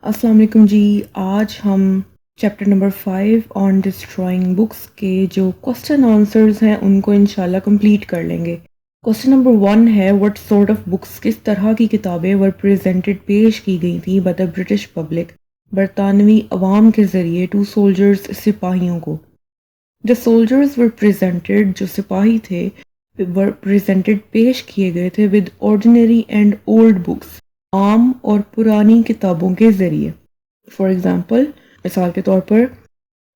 السلام علیکم جی. آج ہم چیپٹر نمبر 5 آن ڈسٹرائنگ بکس کے جو کوسچن آنسرز ہیں ان کو انشاءاللہ کمپلیٹ کر لیں گے. کوسچن نمبر 1 ہے وٹ سورٹ آف بکس، کس طرح کی کتابیں ور پریزنٹڈ پیش کی گئی تھیں بائی دا برٹش پبلک، برطانوی عوام کے ذریعے ٹو سولجرز، سپاہیوں کو. دا سولجرز ور پریزنٹڈ، جو سپاہی تھے ور پریزنٹڈ پیش کیے گئے تھے with ordinary and old books, عام اور پرانی کتابوں کے ذریعے. فار ایگزامپل، مثال کے طور پر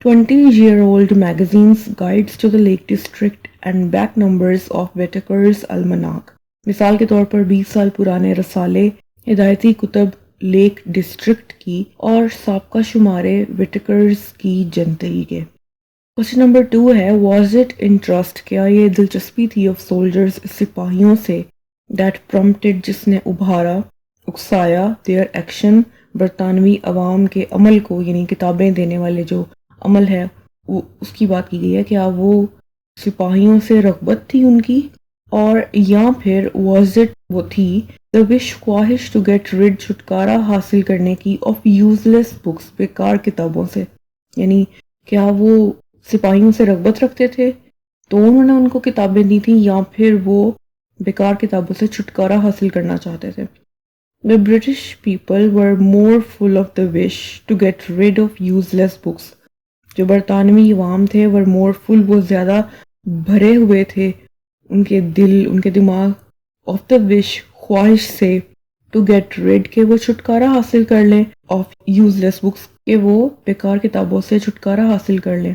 20-year-old magazines, guides to the Lake District and back numbers of Whitaker's Almanac. مثال کے طور پر 20 سال پرانے رسالے، ہدایتی کتب لیک ڈسٹرکٹ کی اور سابقہ شمارے وٹیکرز کی جنتری کے. کوشچن نمبر 2 ہے واز اٹ انٹرسٹ، کیا یہ دلچسپی تھی آف سولجرز، سپاہیوں سے، دیٹ پرومپٹڈ، جس نے ابھارا، اکسایا، دیئر ایکشن، برطانوی عوام کے عمل کو، یعنی کتابیں دینے والے جو عمل ہے وہ اس کی بات کی گئی ہے. کیا وہ سپاہیوں سے رغبت تھی ان کی، اور یا پھر واز اٹ وہ تھی the wish، خواہش ٹو گیٹ ریڈ، چھٹکارا حاصل کرنے کی، آف یوز لیس بکس، بیکار کتابوں سے. یعنی کیا وہ سپاہیوں سے رغبت رکھتے تھے تو انہوں نے ان کو کتابیں دی تھیں، یا پھر وہ بیکار کتابوں سے چھٹکارا حاصل کرنا چاہتے تھے. The British people were more full of the wish to get rid of useless books. جو برطانوی عوام تھے were more full، وہ زیادہ بھرے ہوئے تھے، ان کے دل، ان کے دماغ، of the wish، خواہش سے، to get rid، کہ وہ چھٹکارا حاصل کر لیں، of useless books، کہ وہ بیکار کتابوں سے چھٹکارا حاصل کر لیں.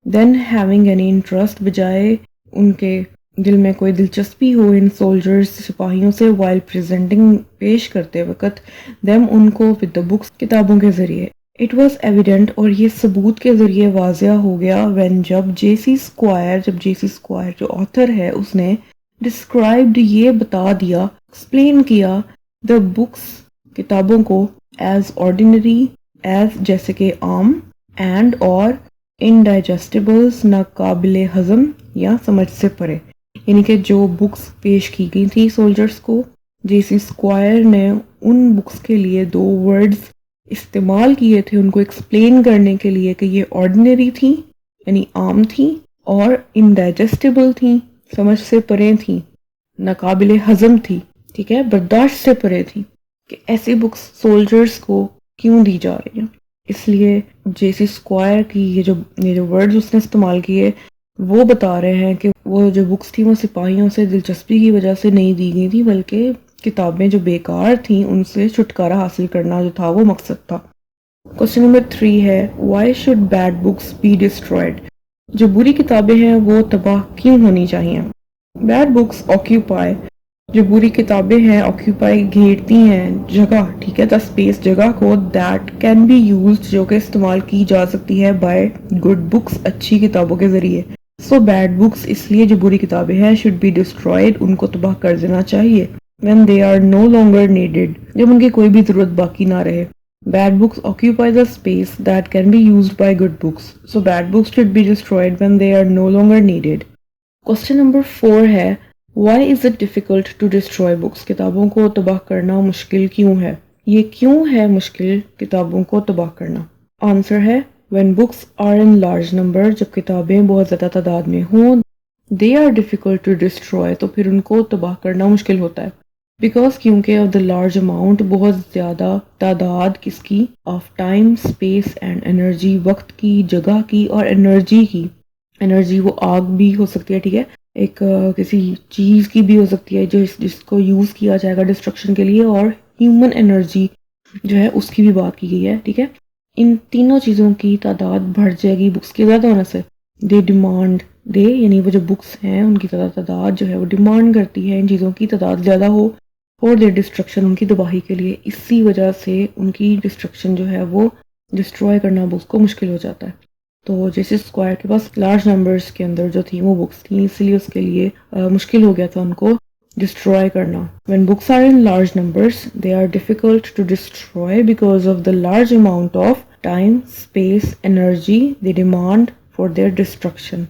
Then having any interest، بجائے ان کے دل میں کوئی دلچسپی ہو، ان سولجرز، سپاہیوں سے، while presenting، پیش کرتے وقت، them، ان کو، with the books، کتابوں کے ذریعے. It was evident، اور یہ ثبوت کے ذریعے واضح ہو گیا، when، جب JC Squire، جب JC Squire جو آتھر ہے اس نے described، یہ بتا دیا، explain کیا، the books، کتابوں کو، as ordinary، as جیسے کہ عام، and اور indigestibles، ناقابل ہضم یا سمجھ سے پرے. یعنی کہ جو بکس پیش کی گئی تھی سولجرز کو، JC Squire نے ان بکس کے لیے 2 ورڈز استعمال کیے تھے ان کو ایکسپلین کرنے کے لیے، کہ یہ آرڈینری تھیں یعنی عام تھیں، اور انڈائجسٹیبل تھیں، سمجھ سے پرے تھیں، ناقابل ہضم تھی، ٹھیک ہے، برداشت سے پرے تھی. کہ ایسی بکس سولجرز کو کیوں دی جا رہی ہیں. اس لیے JC Squire کی یہ جو ورڈز اس نے استعمال کیے وہ بتا رہے ہیں کہ وہ جو بکس تھی وہ سپاہیوں سے دلچسپی کی وجہ سے نہیں دی گئی تھی، بلکہ کتابیں جو بیکار تھیں ان سے چھٹکارا حاصل کرنا جو تھا وہ مقصد تھا. کوسچن نمبر 3 ہے why should bad books be destroyed, جو بری کتابیں ہیں وہ تباہ کیوں ہونی چاہیے. بیڈ بکس آکیوپائی، جو بری کتابیں ہیں، آکیوپائی، گھیرتی ہیں جگہ، ٹھیک ہے، دا اسپیس، جگہ کو، دیٹ کین بی یوزڈ، جو کہ استعمال کی جا سکتی ہے، بائی گڈ بکس، اچھی کتابوں کے ذریعے. سو بیڈ بکس، اس لیے جو بری کتابیں ہیں، شوڈ بی ڈسٹرائڈ، ان کو تباہ کر دینا چاہیے. when they are no longer needed، جب ان کی کوئی بھی ضرورت باقی نہ رہے. bad books occupy the space that can be used by good books. so bad books should be destroyed when they are no longer needed. Question number 4 ہے why is it difficult to destroy books، کتابوں کو تباہ کرنا مشکل کیوں ہے. یہ کیوں ہے مشکل کتابوں کو تباہ کرنا. آنسر ہے when books are in large number، جب کتابیں بہت زیادہ تعداد میں ہوں، they are difficult to destroy، تو پھر ان کو تباہ کرنا مشکل ہوتا ہے. بیکاز، کیونکہ of the large amount، بہت زیادہ تعداد کس کی، of time، space and energy، وقت کی، جگہ کی اور انرجی کی. انرجی وہ آگ بھی ہو سکتی ہے، ٹھیک ہے، ایک کسی چیز کی بھی ہو سکتی ہے جس کو یوز کیا جائے گا ڈسٹرکشن کے لیے، اور ہیومن انرجی جو ہے اس کی بھی بات کی گئی ہے، ٹھیک ہے. ان تینوں چیزوں کی تعداد بڑھ جائے گی بکس کے زیادہ ہونے سے. دے ڈیمانڈ، دے یعنی وہ جو بکس ہیں ان کی تعداد جو ہے وہ ڈیمانڈ کرتی ہے ان چیزوں کی تعداد زیادہ ہو، اور دے ڈسٹرکشن، ان کی تباہی کے لیے. اسی وجہ سے ان کی ڈسٹرکشن جو ہے وہ ڈسٹروائے کرنا بکس کو مشکل ہو جاتا ہے. تو جیسے اسکوائر کے پاس لارج نمبرز کے اندر جو تھی وہ بکس تھیں، اس لیے اس کے لیے مشکل ہو گیا تھا ان کو ڈسٹروائے کرنا. when books are in large numbers they are difficult to destroy because of the large amount of time, space, energy they demand for their destruction.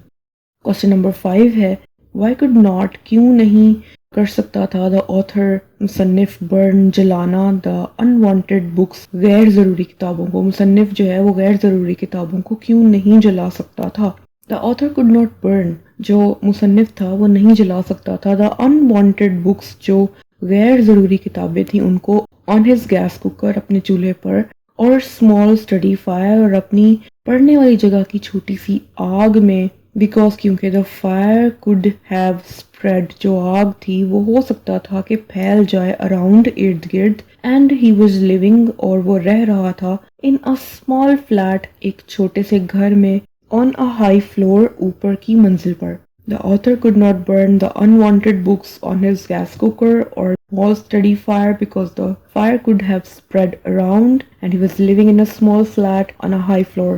Question number 5 ہے why could not، کیوں نہیں کر سکتا تھا the author مصنف burn جلانا the unwanted books غیر ضروری کتابوں کو، مصنف جو ہے وہ غیر ضروری کتابوں کو کیوں نہیں جلا سکتا تھا؟ The author could not burn، جو مصنف تھا وہ نہیں جلا سکتا تھا دا unwanted بکس، جو غیر ضروری کتابیں تھیں ان کو آن ہز گیس کوکر، اپنے چولہے پر، اور اسمال اسٹڈی فائر، اور اپنی پڑھنے والی جگہ کی چھوٹی سی آگ میں، بیکاز کیونکہ the fire could have spread، جو آگ تھی وہ ہو سکتا تھا کہ پھیل جائے اراؤنڈ، ارد گرد، اینڈ ہی واز لیونگ، اور وہ رہ رہا تھا، ان اے اسمال فلیٹ، ایک چھوٹے سے گھر میں، آن اے ہائی فلور، اوپر کی منزل پر۔ The author could not burn the unwanted books on his gas cooker or small study fire because the fire could have spread around and he was living in a small flat on a high floor.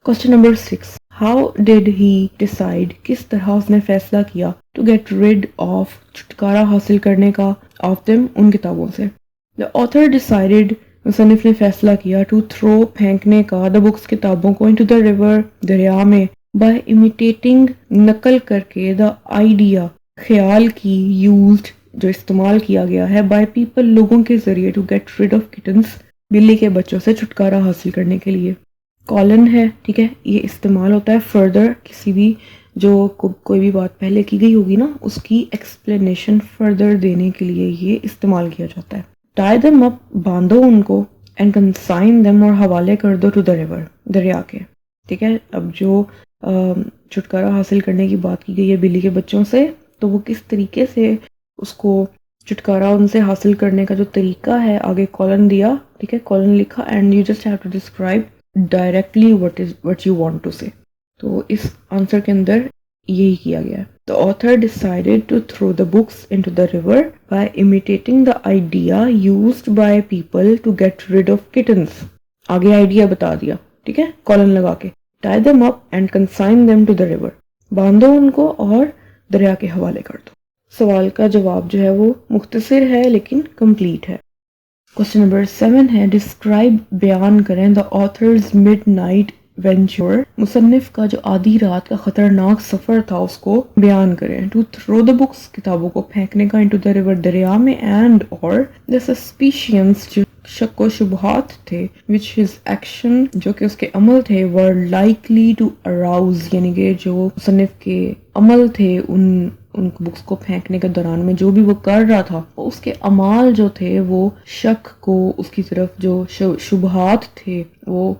Question number 6. How did he decide، کس طرح اس نے فیصلہ کیا to get rid of، چھٹکارا حاصل کرنے کا، of them، ان کتابوں سے؟ The author decided، مصنف نے فیصلہ کیا to throw، پھینکنے کا، the books، کتابوں کو into the river، دریا میں، by imitating، نقل کر کے، the idea، خیال کی، used، جو استعمال کیا گیا ہے، by people، لوگوں کے ذریعے to get rid of kittens، بلی کے بچوں سے چھٹکارا حاصل کرنے کے لیے۔ کالن ہے، ٹھیک ہے، یہ استعمال ہوتا ہے فردر، کسی بھی جو کوئی بھی بات پہلے کی گئی ہوگی نا اس کی ایکسپلینیشن فردر دینے کے لیے یہ استعمال کیا جاتا ہے۔ ٹائی دم اپ، باندھو ان کو، اینڈ کنسائن دم، اور حوالے کر دو، ٹو دا ریور، دریا کے، ٹھیک ہے۔ اب جو چھٹکارا حاصل کرنے کی بات کی گئی ہے بلی کے بچوں سے، تو وہ کس طریقے سے اس کو چھٹکارا ان سے حاصل کرنے کا جو طریقہ ہے، آگے کالن دیا، ٹھیک ہے، کالن لکھا، and you just have to describe directly what you want to say۔ تو اس آنسر کے اندر یہی کیا گیا ہے۔ The author decided to throw the books into the river by imitating the idea used by people to get rid of kittens۔ آگے idea بتا دیا، ٹھیک ہے، کالن لگا کے۔ Tie them up and consign them to the river، باندھو ان کو اور دریا کے حوالے کر دو۔ سوال کا جواب جو ہے وہ مختصر ہے لیکن کمپلیٹ ہے۔ کوسچن نمبر 7 ہے ڈسکرائب، بیان کریں، دا آتھرز مڈ نائٹ وینچر، مصنف کا جو آدھی رات کا خطرناک سفر تھا اس کو بیان کریں۔ ٹو تھرو دا بکس، کتابوں کو پھینکنے کا، انٹو دا ریور، دریا میں، اینڈ اور دا سسپیشنز، جو شک و شبہات تھے، which his action، جو کہ اس کے عمل تھے، were likely to arouse، یعنی کہ جو مصنف کے عمل تھے ان بکس کو پھینکنے کے دوران میں جو بھی وہ کر رہا تھا، اس کے اعمال جو تھے وہ شک کو، اس کی طرف جو شبہات تھے وہ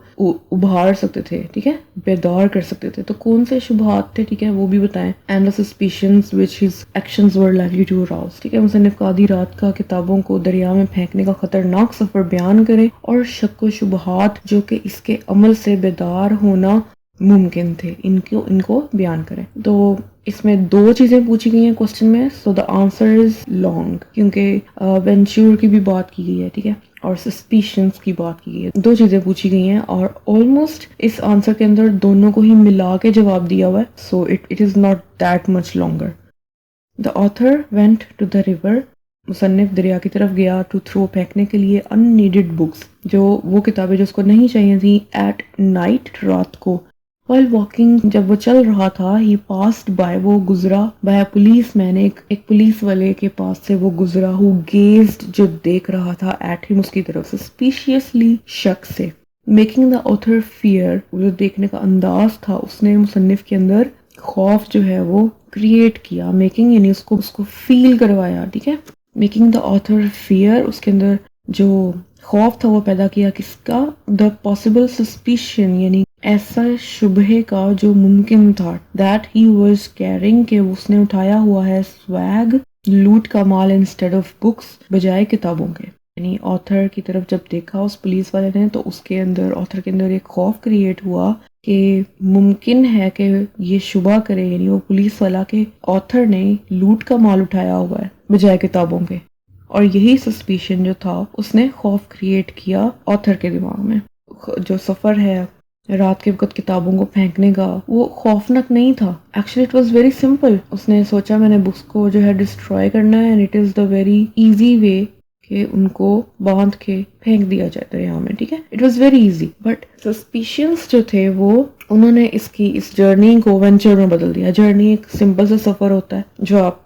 ابھار سکتے تھے، ٹھیک ہے، بیدار کر سکتے تھے۔ تو کون سے شبہات تھے، ٹھیک ہے، وہ بھی بتائیں۔ and the suspicions which his actions were likely to arouse، ٹھیک ہے، مصنف کا آدھی رات کا کتابوں کو دریا میں پھینکنے کا خطرناک سفر بیان کریں، اور شک و شبہات جو کہ اس کے عمل سے بیدار ہونا ممکن تھے، ان کو بیان کریں۔ تو اس میں 2 چیزیں پوچھی گئی ہیں کوسچن میں، سو دا آنسر از لانگ، کیونکہ وینچور کی بھی بات کی گئی ہے، ٹھیک ہے، اور سسپیشنز کی بات کی گئی ہے، 2 چیزیں پوچھی گئی ہیں، اور آلموسٹ اس آنسر کے اندر دونوں کو ہی ملا کے جواب دیا ہوا ہے، so it is not that much longer. The author went to the river, مصنف دریا کی طرف گیا، ٹو تھرو، پھینکنے کے لیے، ان نیڈڈ بکس، جو وہ کتابیں جو اس کو نہیں چاہیے تھیں، ایٹ نائٹ، رات کو، while walking، جب وہ چل رہا تھا، he passed by، وہ گزرا، by a policeman، ایک پولیس والے کے پاس سے وہ گزرا، who gazed، جو دیکھ رہا تھا، at him، اس کی طرف، suspiciously، شک سے، making the author fear، جو دیکھنے کا انداز تھا اس نے مصنف کے اندر خوف جو ہے وہ کریٹ کیا، making یعنی اس کو فیل کروایا، ٹھیک ہے، making the author fear، اس کے اندر جو خوف تھا وہ پیدا کیا، کس کا، the possible suspicion، یعنی ایسا شبہ کا جو ممکن تھا، that he was carrying، کہ اس نے اٹھایا ہوا ہے، swag، لوٹ کا مال، instead of books، بجائے کتابوں کے، یعنی آتھر کی طرف جب دیکھا اس پولیس والے نے تو اس کے اندر، آتھر کے اندر ایک خوف کریٹ ہوا کہ ممکن ہے کہ یہ شبہ کرے، یعنی وہ پولیس والا، کہ آتھر نے لوٹ کا مال اٹھایا ہوا ہے بجائے کتابوں کے، اور یہی سسپیشن جو تھا اس نے خوف کریٹ کیا آتھر کے دماغ میں۔ جو سفر ہے رات کے وقت کتابوں کو پھینکنے کا، وہ خوفناک نہیں تھا، actually it was very simple. اس نے سوچا میں نے بکس کو جو ہے ڈسٹروائے کرنا ہے، and it is the very easy way کہ ان کو باندھ کے پھینک دیا جائے دریا میں، ٹھیک ہے، it was very easy. But suspicions جو تھے وہ انہوں نے اس جرنی کو وینچر میں بدل دیا۔ جرنی ایک سمپل سا سفر ہوتا ہے جو آپ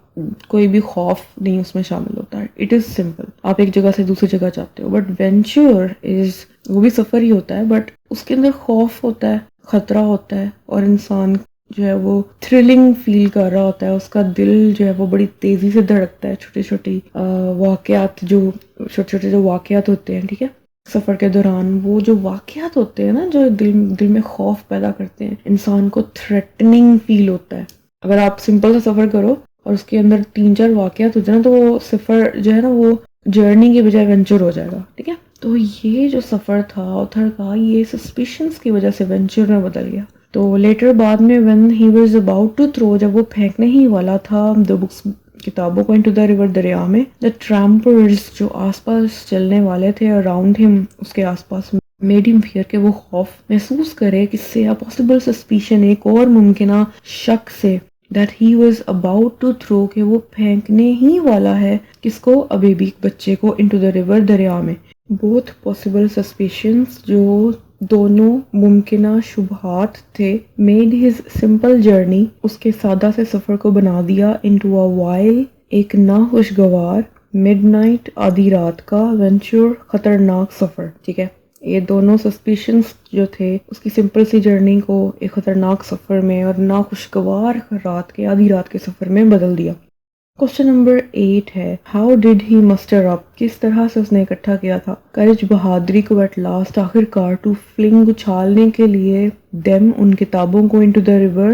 کوئی بھی خوف نہیں اس میں شامل ہوتا ہے. It is simple. آپ ایک جگہ سے دوسری جگہ جاتے ہو. بٹ وینچر از وہ بھی سفر ہی ہوتا ہے, بٹ اس کے اندر خوف ہوتا ہے, خطرہ ہوتا ہے, اور انسان جو ہے وہ تھرلنگ فیل کر رہا ہوتا ہے. اس کا دل جو ہے وہ بڑی تیزی سے دھڑکتا ہے. چھوٹی چھوٹی واقعات چھوٹے چھوٹے جو واقعات ہوتے ہیں, ٹھیک ہے, سفر کے دوران وہ جو واقعات ہوتے ہیں نا, جو دل میں خوف پیدا کرتے ہیں, انسان کو تھریٹننگ فیل ہوتا ہے. اگر آپ سمپل سا سفر کرو اور اس کے اندر 3-4 واقعات ہوتے ہیں نا, تو وہ سفر جو ہے نا وہ جرنی کے بجائے وینچر ہو جائے گا. ٹھیک ہے, تو یہ جو سفر تھا آتھر کا, یہ سسپیشنز کی وجہ سے وینچر میں بدل گیا. تو لیٹر بعد میں when he was about to throw, جب وہ پھینکنے ہی والا تھا the books کتابوں کو into the river دریا میں, the trampers جو آس پاس چلنے والے تھے around him, اس کے آس پاس, made him fear, کہ وہ خوف محسوس کرے کس سے, a possible suspicion, ایک اور ممکنہ شک سے, that he was about to throw, کہ وہ پھینکنے ہی والا ہے کس کو, a baby, بچے کو, into the river دریا میں. both possible suspicions, جو دونوں ممکنہ شبہات تھے, made his simple journey, اس کے سادہ سے سفر کو بنا دیا, into a wild, ایک ناخوشگوار, midnight, آدھی رات کا, venture, خطرناک سفر. ٹھیک ہے, یہ دونوں سسپیشنز جو تھے اس کی سمپل سی جرنی کو ایک خطرناک سفر میں اور ناخوشگوار رات کے, آدھی رات کے سفر میں بدل دیا. کوسچن نمبر 8 ہے, ہاؤ ڈیڈ ہی مسٹر اپ, کس طرح سے اس نے اکٹھا کیا تھا, کرج, بہادری کو, ایٹ لاسٹ, آخر کار, ٹو فلنگ, اچھالنے کے لیے, دیم, ان کتابوں کو, انٹو دا ریور,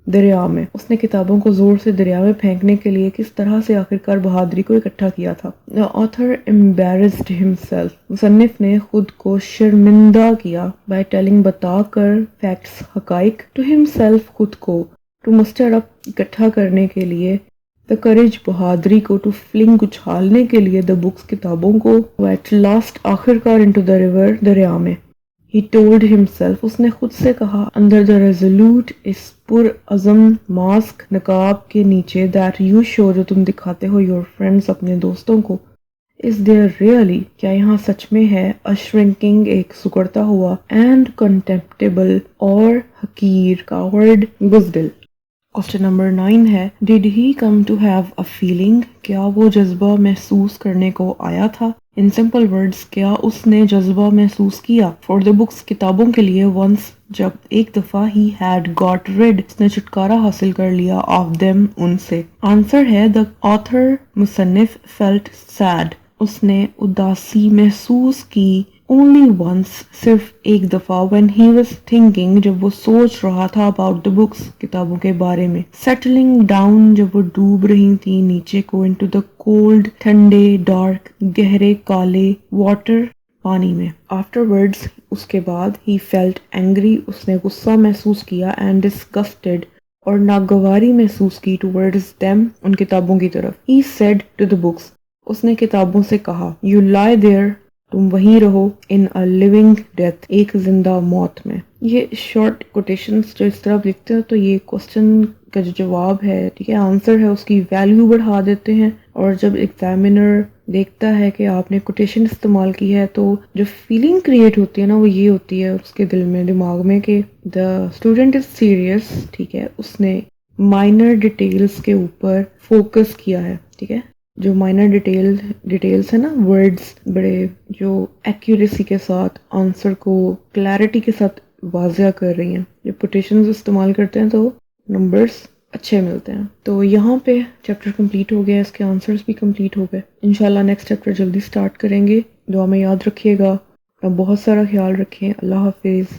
دریا میں, اس نے کتابوں کو زور سے دریا میں پھینکنے کے لیے کس طرح سے آخر کار بہادری کو اکٹھا کیا تھا. The author embarrassed himself, مصنف نے خود کو شرمندہ کیا, by telling, بتا کر, facts, حقائق, to himself, خود کو, to muster up, اکٹھا کرنے کے لیے, the courage, بہادری کو, to fling, اچھالنے کے لیے, the books, کتابوں کو, at last, آخر کار, into the river, دریا میں. He told himself, اس نے خود سے کہا, under the resolute, اس پر عزم ماسک, نقاب کے نیچے, that you show, جو تم دکھاتے ہو, your friends, اپنے دوستوں کو, is there really, کیا یہاں سچ میں ہے, a shrinking, ایک سکڑتا ہوا, and contemptible, اور حقیر, coward, بزدل. کوسچن نمبر 9 ہے, did he come to have a feeling, کیا وہ جذبہ محسوس کرنے کو آیا تھا, ان سمپل ورڈز, کیا اس نے جذبہ محسوس کیا, فار دا بکس, کتابوں کے لیے, ونس, جب, ایک دفعہ, ہی ہیڈ گاٹ ریڈ, اس نے چھٹکارا حاصل کر لیا, آف دیم, ان سے. آنسر ہے, دا آتھر, مصنف, فیلٹ سیڈ, اس نے اداسی محسوس کی, only once, صرف ایک دفعہ, when he was thinking, جب وہ سوچ رہا تھا, about the books, کتابوں کے بارے میں, settling down, جب وہ ڈوب رہی تھی نیچے کو, into the cold, ٹھنڈے, dark, گہرے کالے, water, پانی میں. afterwards, اس کے بعد, he felt angry, اس نے غصہ محسوس کیا, and disgusted, اور ناگواری محسوس کی, towards them, ان کتابوں کی طرف. he said to the books, اس نے کتابوں سے کہا, you lie there, تم وہیں رہو, in a living death, ایک زندہ موت میں. یہ شارٹ کوٹیشنز جو اس طرح لکھتے ہیں, تو یہ کوسچن کا جو جواب ہے, ٹھیک ہے, آنسر ہے, اس کی ویلیو بڑھا دیتے ہیں, اور جب ایگزامینر دیکھتا ہے کہ آپ نے کوٹیشن استعمال کی ہے, تو جو فیلنگ کریٹ ہوتی ہے نا, وہ یہ ہوتی ہے اس کے دل میں, دماغ میں, کہ the student is serious, ٹھیک ہے, اس نے مائنر ڈیٹیلز کے اوپر فوکس کیا ہے. ٹھیک ہے, جو مائنر ڈیٹیلز ہیں نا, ورڈز بڑے جو ایکوریسی کے ساتھ آنسر کو کلیئرٹی کے ساتھ واضح کر رہی ہیں, جب کوٹیشنز استعمال کرتے ہیں تو نمبرز اچھے ملتے ہیں. تو یہاں پہ چیپٹر کمپلیٹ ہو گیا, اس کے آنسرز بھی کمپلیٹ ہو گئے. انشاءاللہ نیکسٹ چیپٹر جلدی سٹارٹ کریں گے. دعا میں یاد رکھیے گا, بہت سارا خیال رکھیں. اللہ حافظ.